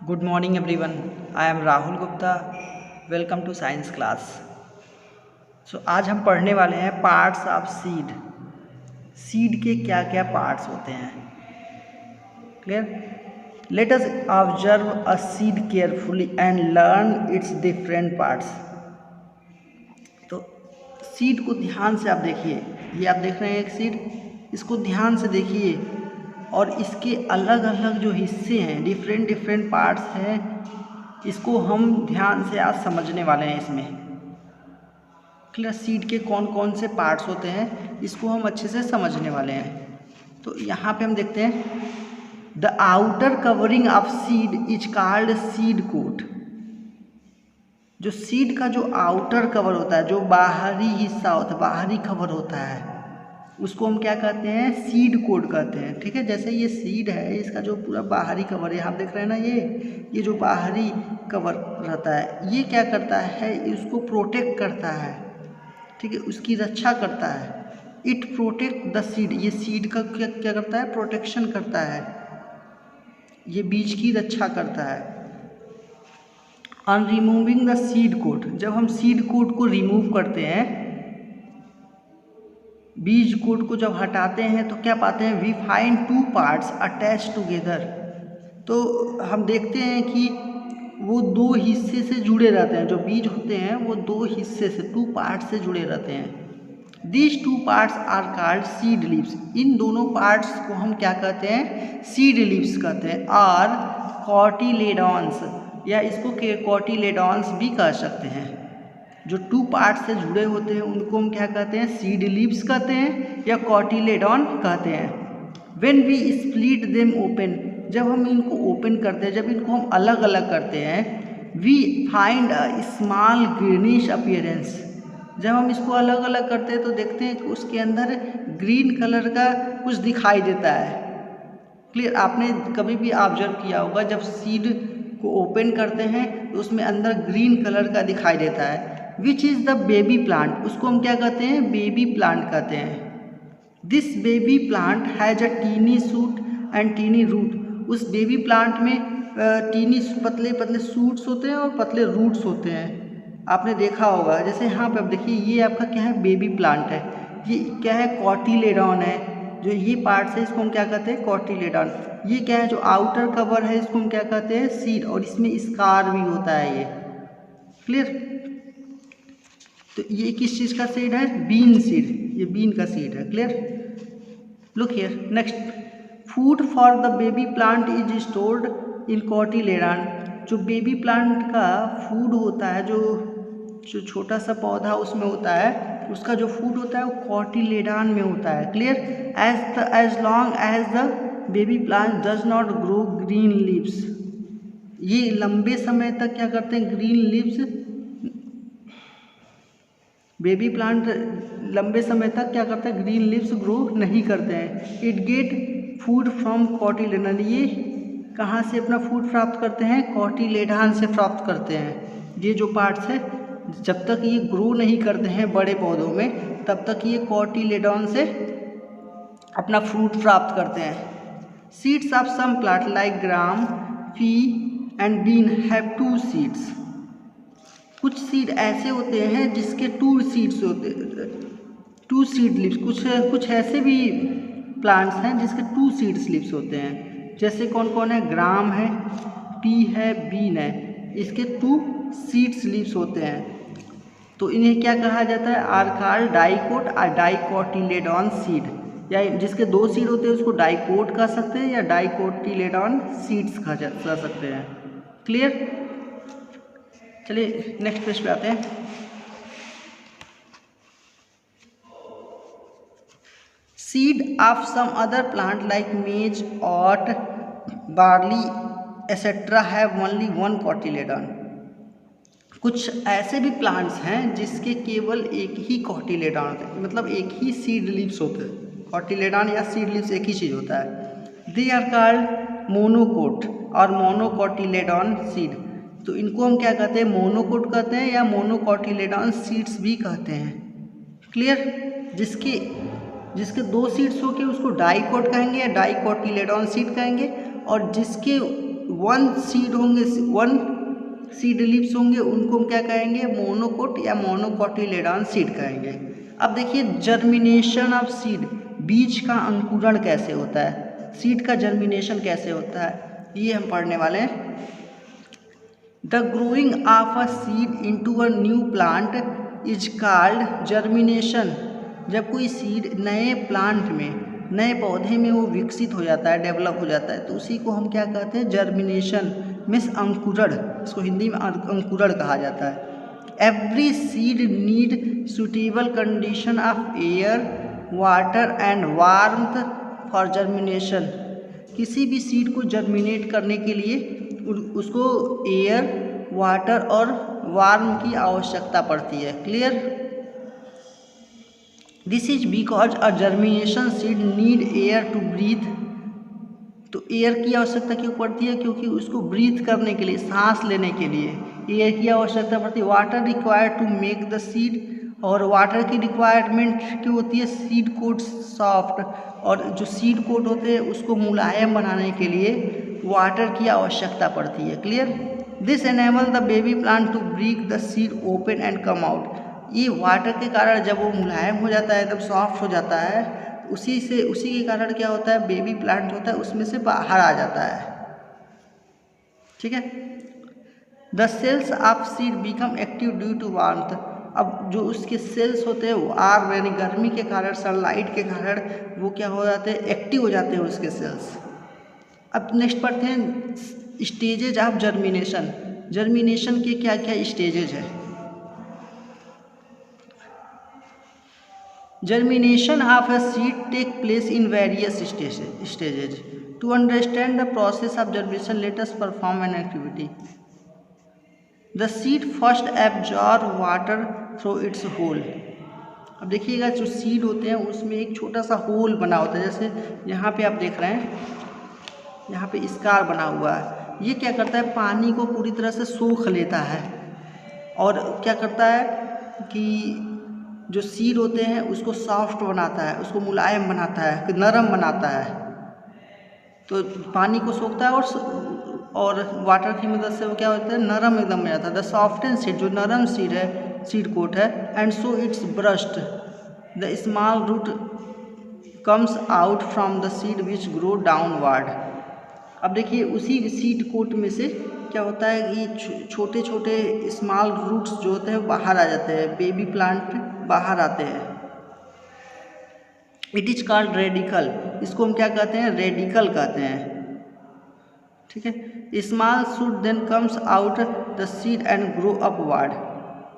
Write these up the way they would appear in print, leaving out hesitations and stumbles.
Good morning everyone. I am Rahul Gupta. Welcome to science class. आज हम पढ़ने वाले हैं पार्ट्स ऑफ सीड. सीड के क्या क्या पार्ट्स होते हैं. Clear. Let us observe a seed carefully and learn it's different parts. तो सीड को ध्यान से आप देखिए. ये आप देख रहे हैं एक सीड. इसको ध्यान से देखिए और इसके अलग अलग जो हिस्से हैं, डिफरेंट पार्ट्स हैं, इसको हम ध्यान से आज समझने वाले हैं. इसमें क्लियर. सीड के कौन कौन से पार्ट्स होते हैं इसको हम अच्छे से समझने वाले हैं. तो यहाँ पे हम देखते हैं the outer covering of seed is called seed coat. जो सीड का जो आउटर कवर होता है, जो बाहरी हिस्सा होता है, बाहरी कवर होता है, उसको हम क्या कहते हैं? सीड कोट कहते हैं. ठीक है. जैसे ये सीड है, इसका जो पूरा बाहरी कवर है, आप देख रहे हैं ना, ये जो बाहरी कवर रहता है, ये क्या करता है? इसको प्रोटेक्ट करता है. ठीक है. उसकी रक्षा करता है. It protect the seed. ये सीड का क्या करता है? प्रोटेक्शन करता है. ये बीज की रक्षा करता है. On removing the seed coat. जब हम सीड कोट को रिमूव करते हैं, बीज कोट को जब हटाते हैं, तो क्या पाते हैं? We find two parts attach together. तो हम देखते हैं कि वो दो हिस्से से जुड़े रहते हैं. जो बीज होते हैं वो दो हिस्से से, टू पार्ट्स से जुड़े रहते हैं. These two parts are called seed leaves. इन दोनों पार्ट्स को हम क्या कहते हैं? सीड लीव्स कहते हैं. और कॉटिलेडॉन्स, या इसको कॉटिलेडॉन्स भी कह सकते हैं. जो टू पार्ट से जुड़े होते हैं उनको हम क्या कहते हैं? सीड लीव्स कहते हैं या कॉटिलेडॉन कहते हैं. When we split them open. जब हम इनको ओपन करते हैं, जब इनको हम अलग अलग करते हैं, we find a small greenish appearance. जब हम इसको अलग अलग करते हैं तो देखते हैं कि उसके अंदर ग्रीन कलर का कुछ दिखाई देता है. क्लियर. आपने कभी भी ऑब्जर्व किया होगा, जब सीड को ओपन करते हैं तो उसमें अंदर ग्रीन कलर का दिखाई देता है. Which is the baby plant. उसको हम क्या कहते हैं? बेबी प्लांट कहते हैं. This baby plant has a tiny shoot and tiny root. उस बेबी प्लांट में टीनी पतले पतले शूट्स होते हैं और पतले रूट्स होते हैं. आपने देखा होगा. जैसे यहाँ पे आप देखिए, ये आपका क्या है? बेबी प्लांट है. ये क्या है? कॉटिलेडॉन है. जो ये पार्ट्स है इसको हम क्या कहते हैं? कॉटिलेडॉन. ये क्या है? जो आउटर कवर है इसको हम क्या कहते हैं? सीड. और इसमें स्कार भी होता है ये. क्लियर. तो ये किस चीज़ का सीड है? Bean seed. ये बीन का सीड है. Clear. Look here. Next, food for the baby plant is stored in cotyledon. जो बेबी प्लांट का फूड होता है, जो छोटा सा पौधा उसमें होता है, उसका जो फूड होता है वो कॉटिलेडॉन में होता है. Clear. As long as the baby plant does not grow green leaves. ये लंबे समय तक क्या करते हैं? Green leaves. बेबी प्लांट लंबे समय तक क्या करते हैं? ग्रीन लीव्स ग्रो नहीं करते हैं. It get food from cotyledon. ये कहाँ से अपना फूड प्राप्त करते हैं? कॉटिलेडॉन से प्राप्त करते हैं. ये जो पार्ट्स है, जब तक ये ग्रो नहीं करते हैं बड़े पौधों में, तब तक ये कॉटिलेडॉन से अपना फ्रूट प्राप्त करते हैं. Seeds of some plant like gram, pea and bean have two seeds. कुछ सीड ऐसे होते हैं जिसके टू सीड्स होते, टू सीड लीव्स. कुछ ऐसे भी प्लांट्स हैं जिसके टू सीड्स लीव्स होते हैं. जैसे कौन कौन है? ग्राम है, पी है, बीन है. इसके टू सीड्स लीव्स होते हैं. तो इन्हें क्या कहा जाता है? आर कॉल्ड डाइकोट और डाइकोटिलेडॉन सीड. या जिसके दो सीड होते हैं उसको डाइकोट कह सकते हैं या डाइकोटिलेडॉन सीड्स कह सकते हैं. क्लियर. चलिए नेक्स्ट पेज पे आते हैं. Seed of some other plant like maize, oat, barley etcetera have only one cotyledon. कुछ ऐसे भी प्लांट्स हैं जिसके केवल एक ही कॉटिलेडॉन होते हैं, मतलब एक ही सीड लीव्स होते हैं. कॉटिलेडॉन या सीड लीव्स एक ही चीज़ होता है. दे आर कॉल्ड मोनोकोट और मोनोकॉटिलेडॉन सीड. तो इनको हम क्या कहते हैं? मोनोकोट कहते हैं या मोनोकॉटिलेडॉन सीड्स भी कहते हैं. क्लियर. जिसके दो सीड्स होके उसको डाइकोट कहेंगे या डाइकोटिलेडॉन सीड कहेंगे, और जिसके वन सीड होंगे, वन सीड लिप्स होंगे, उनको हम क्या कहेंगे, मोनोकोट या मोनोकोटिलेडॉन सीड कहेंगे। अब देखिए जर्मिनेशन ऑफ सीड, बीज का अंकुरण कैसे होता है, सीड का जर्मिनेशन कैसे होता है, ये हम पढ़ने वाले हैं। The growing of a seed into a new plant is called germination. जब कोई सीड नए प्लांट में, नए पौधे में वो विकसित हो जाता है, डेवलप हो जाता है, तो उसी को हम क्या कहते हैं, जर्मिनेशन मीन्स अंकुरण, इसको हिंदी में अंकुरण कहा जाता है। Every seed need suitable condition of air, water and warmth for germination. किसी भी सीड को जर्मिनेट करने के लिए उसको एयर, वाटर और वार्म की आवश्यकता पड़ती है। Clear? This is because a germination seed need air to breathe. तो एयर की आवश्यकता क्यों पड़ती है, क्योंकि उसको ब्रीथ करने के लिए, सांस लेने के लिए एयर की आवश्यकता पड़ती है। Water required to make the seed, और वाटर की रिक्वायरमेंट क्यों होती है, सीड कोट सॉफ्ट, और जो सीड कोट होते हैं उसको मुलायम बनाने के लिए वाटर की आवश्यकता पड़ती है। Clear? This enable the baby plant to break the seed open and come out. ये वाटर के कारण जब वो मुलायम हो जाता है, एकदम सॉफ्ट हो जाता है, उसी के कारण क्या होता है, बेबी प्लांट होता है उसमें से बाहर आ जाता है। ठीक है? The cells of seed become active due to warmth. अब जो उसके सेल्स होते हैं वो आग यानी गर्मी के कारण, सनलाइट के कारण वो क्या हो जाते हैं, एक्टिव हो जाते हैं उसके सेल्स। अब नेक्स्ट पढ़ते हैं स्टेजेज ऑफ जर्मिनेशन। जर्मिनेशन के क्या क्या स्टेजेज है। Germination of a seed take place in various stages. To understand the process of germination let us perform an activity. The seed first absorb water through its hole. अब देखिएगा जो seed होते हैं उसमें एक छोटा सा होल बना होता है, जैसे यहाँ पे आप देख रहे हैं, यहाँ पे स्कार बना हुआ है। ये क्या करता है, पानी को पूरी तरह से सोख लेता है, और क्या करता है कि जो सीड होते हैं उसको सॉफ्ट बनाता है, उसको मुलायम बनाता है, नरम बनाता है। तो पानी को सोखता है और वाटर की मदद से वो क्या होता है, नरम एकदम हो जाता है। द सॉफ्टेन सीड, जो नरम सीड है, सीड कोट है, and so its burst the small root comes out from the seed which grow downward. अब देखिए उसी सीड कोट में से क्या होता है कि छोटे छोटे स्मॉल रूट्स जो होते हैं बाहर आ जाते हैं, बेबी प्लांट बाहर आते हैं। It is called radical. इसको हम क्या कहते हैं, रेडिकल कहते हैं। ठीक है? Small shoot then comes out the seed and grow upward.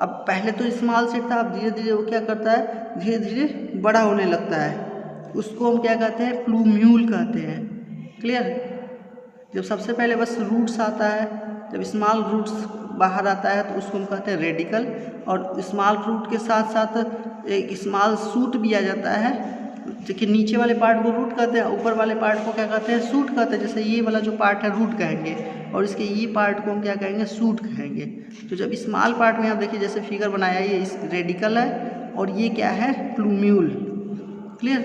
अब पहले तो स्मॉल सीड था, अब धीरे धीरे वो क्या करता है, धीरे धीरे बड़ा होने लगता है। उसको हम क्या कहते हैं, प्लूम्यूल कहते हैं। क्लियर? जब सबसे पहले बस रूट्स आता है, जब स्मॉल रूट्स बाहर आता है तो उसको हम कहते हैं रेडिकल, और स्मॉल रूट के साथ साथ एक स्मॉल शूट भी आ जाता है। देखिए नीचे वाले पार्ट को रूट कहते हैं, ऊपर वाले पार्ट को क्या कहते हैं, शूट कहते हैं। जैसे ये वाला जो पार्ट है रूट कहेंगे, और इसके ये पार्ट को हम क्या कहेंगे, शूट कहेंगे। तो जब स्मॉल पार्ट में आप देखिए जैसे फिगर बनाया, ये रेडिकल है और ये क्या है, plumule. Clear?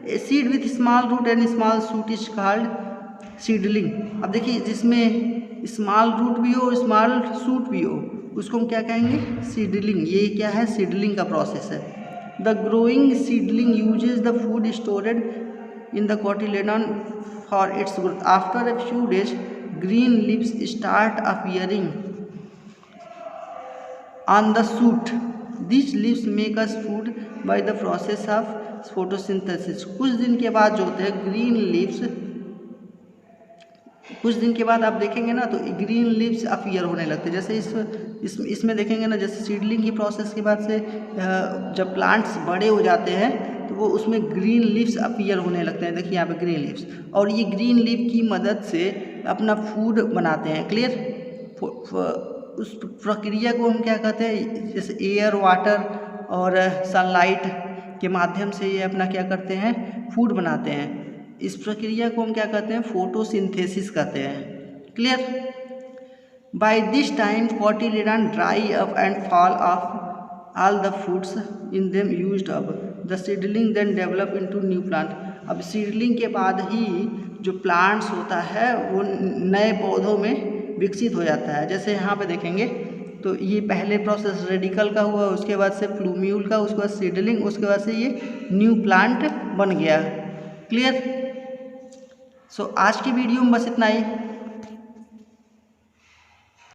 A seed with small root and small shoot is called seedling. अब देखिए जिसमें स्मॉल रूट भी हो, स्मॉल शूट भी हो, उसको हम क्या कहेंगे, सीडलिंग। ये क्या है, सीडलिंग का प्रोसेस है। The growing seedling uses the food stored in the cotyledon for its growth. After a few days green leaves start appearing on the shoot. This leaves make us food by the process of photosynthesis. कुछ दिन के बाद जो होते हैं green leaves, कुछ दिन के बाद आप देखेंगे ना तो ग्रीन लीव्स अपीयर होने लगते हैं। जैसे इसमें देखेंगे ना, जैसे सीडलिंग की प्रोसेस के बाद से जब प्लांट्स बड़े हो जाते हैं तो वो उसमें ग्रीन लीव्स अपीयर होने लगते हैं। देखिए यहाँ पे ग्रीन लीव्स, और ये ग्रीन लीव की मदद से अपना फूड बनाते हैं। क्लियर? उस प्रक्रिया को हम क्या कहते हैं, जैसे एयर, वाटर और सनलाइट के माध्यम से ये अपना क्या करते हैं, फूड बनाते हैं। इस प्रक्रिया को हम क्या कहते हैं, फोटोसिंथेसिस कहते हैं। Clear? By this time cotyledon dry up and fall off all the foods in them used up. The seedling then develop into new plant. अब सीडलिंग के बाद ही जो प्लांट्स होता है वो नए पौधों में विकसित हो जाता है। जैसे यहाँ पे देखेंगे तो ये पहले प्रोसेस रेडिकल का हुआ, उसके बाद से प्लूम्यूल का, उसके बाद सीडलिंग, उसके बाद से ये न्यू प्लांट बन गया। क्लियर? सो आज की वीडियो में बस इतना ही।